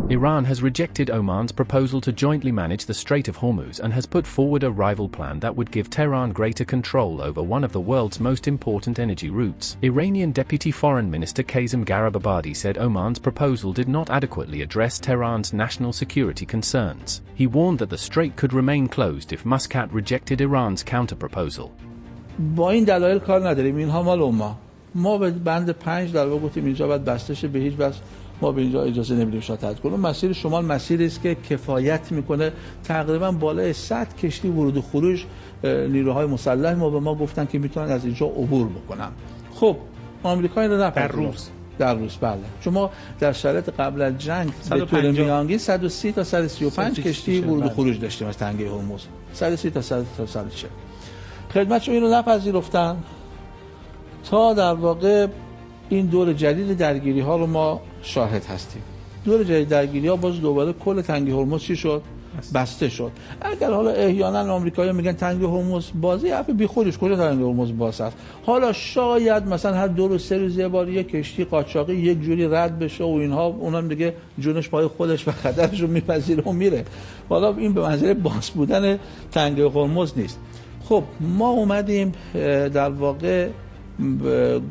Iran has rejected Oman's proposal to jointly manage the Strait of Hormuz and has put forward a rival plan that would give Tehran greater control over one of the world's most important energy routes. Iranian Deputy Foreign Minister Kazem Garibabadi said Oman's proposal did not adequately address Tehran's national security concerns. He warned that the strait could remain closed if Muscat rejected Iran's counterproposal. با این دلایل کار نداریم، اینها مال عمان. ما به بند 5 در واقع گفتیم اینجا باید بسته شه، به هیچ وجه ما به اینجا اجازه نمیدیم شما تعطیل کنیم. مسیر شمال مسیری است که کفایت میکنه، تقریبا بالای 100 کشتی ورود و خروج نیروهای مسلح ما به ما گفتن که میتونن از اینجا عبور بکنن. خب آمریکا رو نپذیرفت در روز بله. شما در شرایط قبل از جنگ به طور میانگین 130 تا 135 کشتی ورود و خروج داشتیم از تنگه هرمز. 130 تا 140. خدمتشو اینو نپذیرفتن تا در واقع این دور جدید درگیری ها رو ما شاهد هستیم. دور جدید درگیری ها باز دوباره کل تنگه هرمز چی شد؟ بسته شد. اگر حالا احیانا آمریکایی‌ها میگن تنگه هرمز بازی حرف بیخودش، کجا تنگه هرمز باز است؟ حالا شاید مثلا هر 2 روز 3 روز یه بار یک کشتی قاچاقی یک جوری رد بشه و اینها اونم دیگه جونش پای خودش و خطرش رو میپذیره و میره. حالا این به منظر باز بودن تنگه هرمز نیست. خب ما اومدیم در واقع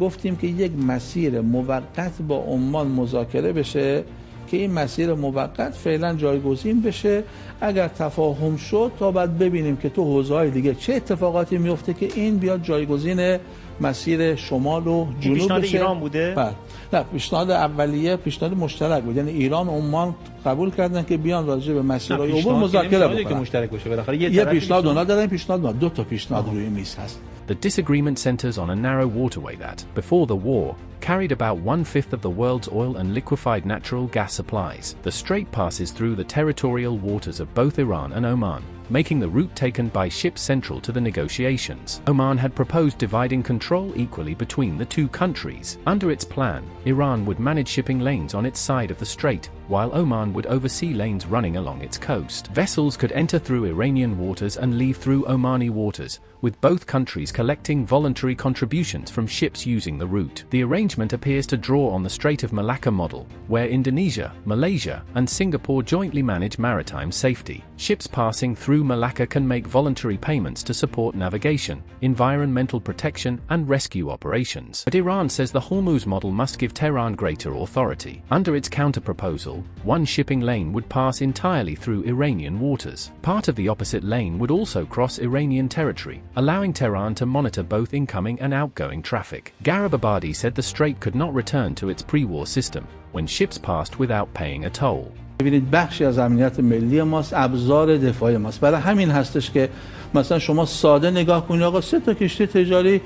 گفتیم که یک مسیر موقت با عمان مذاکره بشه که این مسیر موقت فعلا جایگزین بشه. اگر تفاهم شد تا بعد ببینیم که تو حوزه‌های دیگه چه اتفاقاتی میفته که این بیاد جایگزین مسیر شمال و جنوب بشه. پیشنهاد ایران بوده؟ بله. نه، پیشنهاد اولیه پیشنهاد مشترک بود، یعنی ایران و عمان قبول کردن که بیان راجع به مسیرهای عبور مذاکره بکنن که مشترک باشه. بالاخره یه پیشنهاد اونا دادن، پیشنهاد 2 تا پیشنهاد روی میز هست. The disagreement centers on a narrow waterway that, before the war, carried about 1/5 of the world's oil and liquefied natural gas supplies. The strait passes through the territorial waters of both Iran and Oman, making the route taken by ships central to the negotiations. Oman had proposed dividing control equally between the two countries. Under its plan, Iran would manage shipping lanes on its side of the strait, while Oman would oversee lanes running along its coast. Vessels could enter through Iranian waters and leave through Omani waters, with both countries collecting voluntary contributions from ships using the route. The arrangement appears to draw on the Strait of Malacca model, where Indonesia, Malaysia, and Singapore jointly manage maritime safety. Ships passing through Malacca can make voluntary payments to support navigation, environmental protection, and rescue operations. But Iran says the Hormuz model must give Tehran greater authority. Under its counterproposal, one shipping lane would pass entirely through Iranian waters. Part of the opposite lane would also cross Iranian territory, allowing Tehran to monitor both incoming and outgoing traffic. Garibabadi said the strait could not return to its pre-war system, when ships passed without paying a toll. ببینید بخشی از امنیت ملی ماست، ابزار دفاعی ماست. برای همین هستش که مثلا شما ساده نگاه کنید آقا 3 تا کشتی تجاری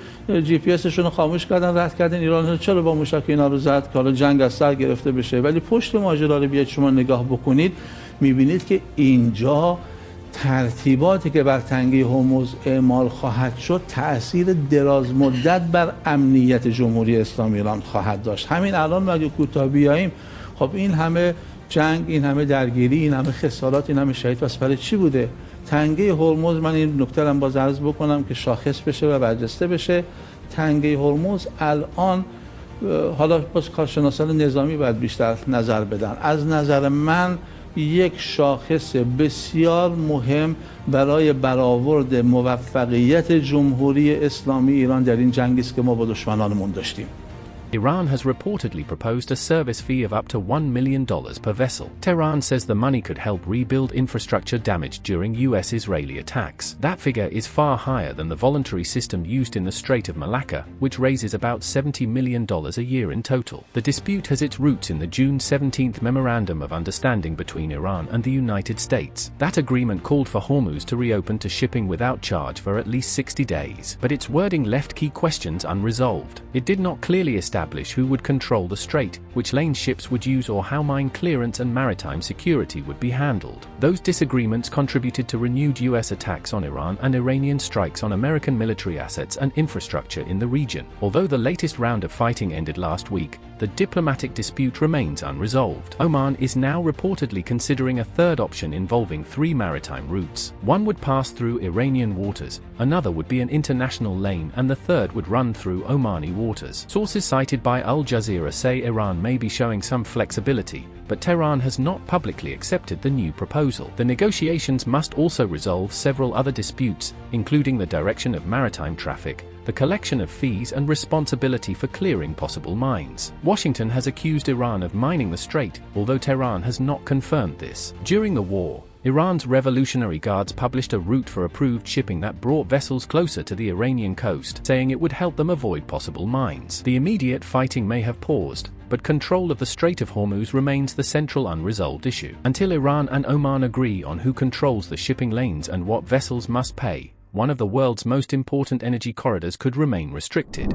جی پی اسشون رو خاموش کردن، رد کردن، ایران چرا با موشک اینا رو زد که حالا جنگ از سر گرفته بشه. ولی پشت ماجرا رو بیاید شما نگاه بکنید میبینید که اینجا ترتیباتی که بر تنگه هرمز اعمال خواهد شد تأثیر دراز مدت بر امنیت جمهوری اسلامی ایران خواهد داشت. همین الان مگه کوتاه بیاییم خب این همه جنگ، این همه درگیری، این همه خسارات، این همه شهید پس برای چی بوده؟ تنگه هرمز، من این نکته رو باز عرض بکنم که شاخص بشه و برجسته بشه، تنگه هرمز الان حالا باز کارشناسان نظامی باید بیشتر نظر بدن، از نظر من یک شاخص بسیار مهم برای برآورد موفقیت جمهوری اسلامی ایران در این جنگی است که ما با دشمنانمون داشتیم. Iran has reportedly proposed a service fee of up to $1 million per vessel. Tehran says the money could help rebuild infrastructure damaged during US-Israeli attacks. That figure is far higher than the voluntary system used in the Strait of Malacca, which raises about $70 million a year in total. The dispute has its roots in the June 17th Memorandum of Understanding between Iran and the United States. That agreement called for Hormuz to reopen to shipping without charge for at least 60 days, but its wording left key questions unresolved. It did not clearly establish who would control the strait, which lane ships would use, or how mine clearance and maritime security would be handled. Those disagreements contributed to renewed US attacks on Iran and Iranian strikes on American military assets and infrastructure in the region. Although the latest round of fighting ended last week, the diplomatic dispute remains unresolved. Oman is now reportedly considering a third option involving 3 maritime routes. One would pass through Iranian waters, another would be an international lane, and the third would run through Omani waters. Sources cited by Al Jazeera say Iran may be showing some flexibility, but Tehran has not publicly accepted the new proposal. The negotiations must also resolve several other disputes, including the direction of maritime traffic, the collection of fees, and responsibility for clearing possible mines. Washington has accused Iran of mining the strait, although Tehran has not confirmed this. During the war, Iran's Revolutionary Guards published a route for approved shipping that brought vessels closer to the Iranian coast, saying it would help them avoid possible mines. The immediate fighting may have paused, but control of the Strait of Hormuz remains the central unresolved issue. Until Iran and Oman agree on who controls the shipping lanes and what vessels must pay, one of the world's most important energy corridors could remain restricted.